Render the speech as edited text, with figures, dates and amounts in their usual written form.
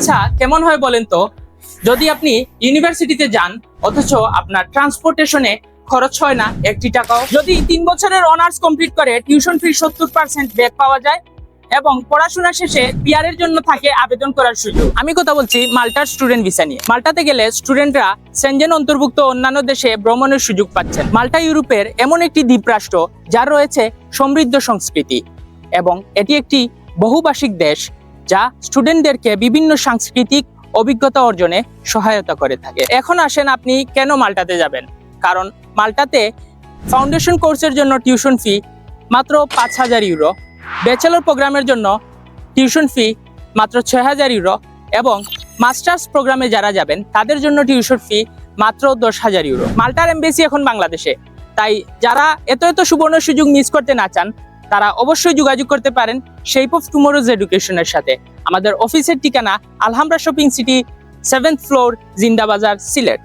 আচ্ছা, কেমন হয় বলেন তো যদি আপনি ইউনিভার্সিটিতে যান অথচ আপনার ট্রান্সপোর্টেশনে খরচ হয় না 1 টাকাও, যদি 3 বছরের অনার্স কমপ্লিট করে টিউশন ফি 70% ব্যাক পাওয়া যায় এবং পড়াশোনা শেষে পিআর এর জন্য থাকে আবেদন করার সুযোগ। আমি কথা বলছি মাল্টার স্টুডেন্ট ভিসা নিয়ে। মাল্টাতে গেলে স্টুডেন্টরা সেনজেন অন্তর্ভুক্ত অন্যান্য দেশে ভ্রমণের সুযোগ পাচ্ছেন। মাল্টা ইউরোপের এমন একটি দ্বীপরাষ্ট্র যার রয়েছে সমৃদ্ধ সংস্কৃতি এবং এটি একটি বহুভাষিক দেশ যা স্টুডেন্টদেরকে বিভিন্ন সাংস্কৃতিক অভিজ্ঞতা অর্জনে সহায়তা করে থাকে। এখন আসেন আপনি কেন মাল্টাতে যাবেন। কারণ মাল্টাতে ফাউন্ডেশন কোর্সের জন্য টিউশন ফি মাত্র 5,000 ইউরো, ব্যাচেলর প্রোগ্রামের জন্য টিউশন ফি মাত্র 6,000 ইউরো এবং মাস্টার্স প্রোগ্রামে যারা যাবেন তাদের জন্য টিউশন ফি মাত্র 10,000 ইউরো। মাল্টার এমবেসি এখন বাংলাদেশে, তাই যারা এত সুবর্ণ সুযোগ মিস করতে না চান তারা অবশ্যই যোগাযোগ করতে পারেন শেপ অফ টুমরোজ এডুকেশনের সাথে। আমাদের অফিসের ঠিকানা Alhamra shopping city, 7th floor, Zindabazar, Sylhet.